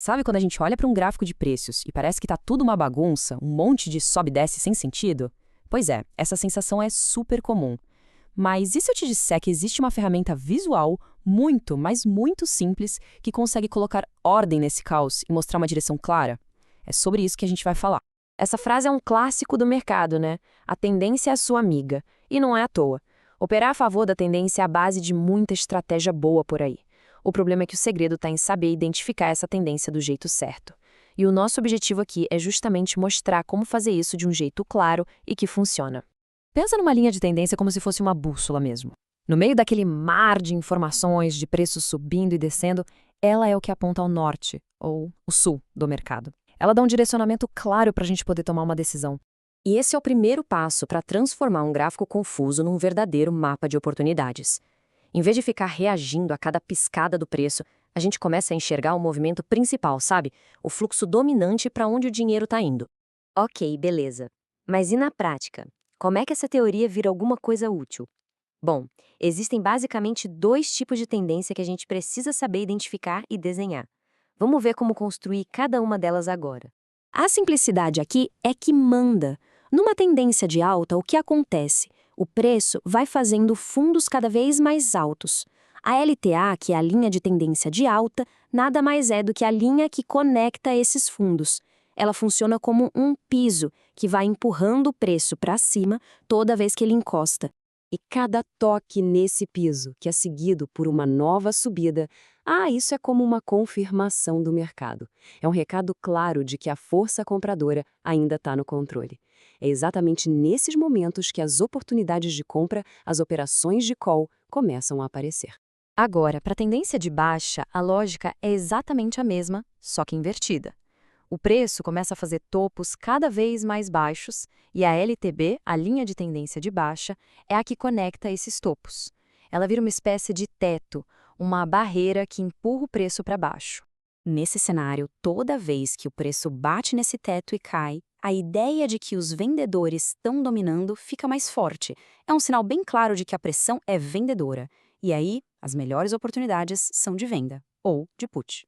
Sabe quando a gente olha para um gráfico de preços e parece que tá tudo uma bagunça, um monte de sobe e desce sem sentido? Pois é, essa sensação é super comum. Mas e se eu te disser que existe uma ferramenta visual muito, mas muito simples que consegue colocar ordem nesse caos e mostrar uma direção clara? É sobre isso que a gente vai falar. Essa frase é um clássico do mercado, né? A tendência é a sua amiga. E não é à toa. Operar a favor da tendência é a base de muita estratégia boa por aí. O problema é que o segredo está em saber identificar essa tendência do jeito certo. E o nosso objetivo aqui é justamente mostrar como fazer isso de um jeito claro e que funciona. Pensa numa linha de tendência como se fosse uma bússola mesmo. No meio daquele mar de informações, de preços subindo e descendo, ela é o que aponta ao norte, ou o sul, do mercado. Ela dá um direcionamento claro para a gente poder tomar uma decisão. E esse é o primeiro passo para transformar um gráfico confuso num verdadeiro mapa de oportunidades. Em vez de ficar reagindo a cada piscada do preço, a gente começa a enxergar o movimento principal, sabe? O fluxo dominante para onde o dinheiro está indo. Ok, beleza. Mas e na prática? Como é que essa teoria vira alguma coisa útil? Bom, existem basicamente dois tipos de tendência que a gente precisa saber identificar e desenhar. Vamos ver como construir cada uma delas agora. A simplicidade aqui é que manda. Numa tendência de alta, o que acontece? O preço vai fazendo fundos cada vez mais altos. A LTA, que é a linha de tendência de alta, nada mais é do que a linha que conecta esses fundos. Ela funciona como um piso que vai empurrando o preço para cima toda vez que ele encosta. E cada toque nesse piso, que é seguido por uma nova subida, isso é como uma confirmação do mercado. É um recado claro de que a força compradora ainda está no controle. É exatamente nesses momentos que as oportunidades de compra, as operações de call, começam a aparecer. Agora, para a tendência de baixa, a lógica é exatamente a mesma, só que invertida. O preço começa a fazer topos cada vez mais baixos e a LTB, a linha de tendência de baixa, é a que conecta esses topos. Ela vira uma espécie de teto, uma barreira que empurra o preço para baixo. Nesse cenário, toda vez que o preço bate nesse teto e cai, a ideia de que os vendedores estão dominando fica mais forte. É um sinal bem claro de que a pressão é vendedora. E aí, as melhores oportunidades são de venda, ou de put.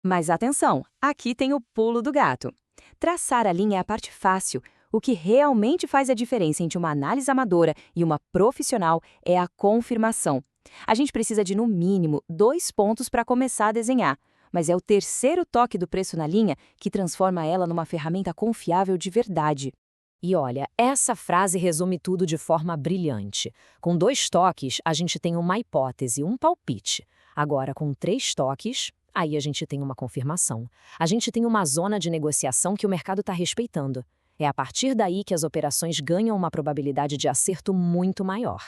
Mas atenção, aqui tem o pulo do gato. Traçar a linha é a parte fácil. O que realmente faz a diferença entre uma análise amadora e uma profissional é a confirmação. A gente precisa de, no mínimo, 2 pontos para começar a desenhar. Mas é o terceiro toque do preço na linha que transforma ela numa ferramenta confiável de verdade. E olha, essa frase resume tudo de forma brilhante. Com 2 toques, a gente tem uma hipótese, um palpite. Agora, com 3 toques, aí a gente tem uma confirmação. A gente tem uma zona de negociação que o mercado está respeitando. É a partir daí que as operações ganham uma probabilidade de acerto muito maior.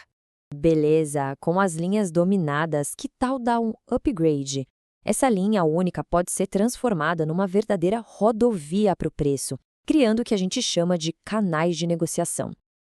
Beleza, com as linhas dominadas, que tal dar um upgrade? Essa linha única pode ser transformada numa verdadeira rodovia para o preço, criando o que a gente chama de canais de negociação.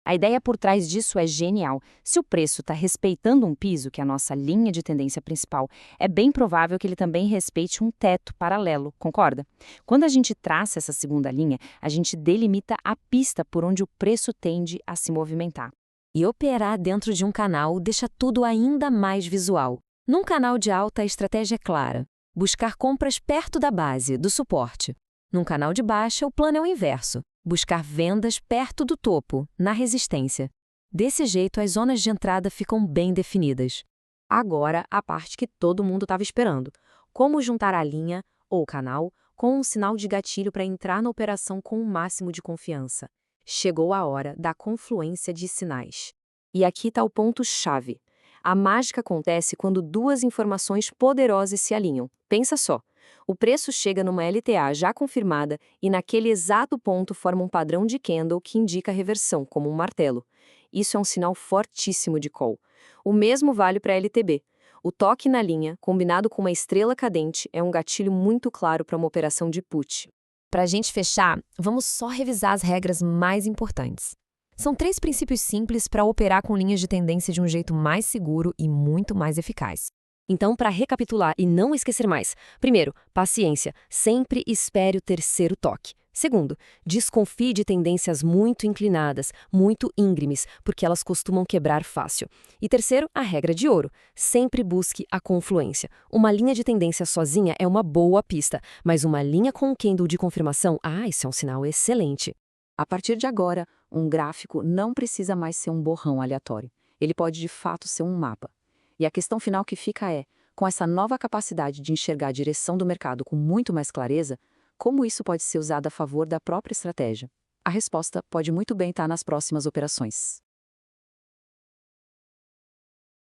A ideia por trás disso é genial. Se o preço está respeitando um piso, que é a nossa linha de tendência principal, é bem provável que ele também respeite um teto paralelo, concorda? Quando a gente traça essa segunda linha, a gente delimita a pista por onde o preço tende a se movimentar. E operar dentro de um canal deixa tudo ainda mais visual. Num canal de alta, a estratégia é clara: buscar compras perto da base, do suporte. Num canal de baixa, o plano é o inverso: buscar vendas perto do topo, na resistência. Desse jeito, as zonas de entrada ficam bem definidas. Agora, a parte que todo mundo estava esperando: como juntar a linha, ou canal, com um sinal de gatilho para entrar na operação com o máximo de confiança. Chegou a hora da confluência de sinais. E aqui está o ponto-chave. A mágica acontece quando 2 informações poderosas se alinham. Pensa só. O preço chega numa LTA já confirmada e naquele exato ponto forma um padrão de candle que indica reversão, como um martelo. Isso é um sinal fortíssimo de call. O mesmo vale para a LTB. O toque na linha, combinado com uma estrela cadente, é um gatilho muito claro para uma operação de put. Para a gente fechar, vamos só revisar as regras mais importantes. São 3 princípios simples para operar com linhas de tendência de um jeito mais seguro e muito mais eficaz. Então, para recapitular e não esquecer mais, primeiro, paciência. Sempre espere o terceiro toque. Segundo, desconfie de tendências muito inclinadas, muito íngremes, porque elas costumam quebrar fácil. E terceiro, a regra de ouro. Sempre busque a confluência. Uma linha de tendência sozinha é uma boa pista, mas uma linha com um candle de confirmação, isso é um sinal excelente. A partir de agora, um gráfico não precisa mais ser um borrão aleatório. Ele pode de fato ser um mapa. E a questão final que fica é, com essa nova capacidade de enxergar a direção do mercado com muito mais clareza, como isso pode ser usado a favor da própria estratégia? A resposta pode muito bem estar nas próximas operações.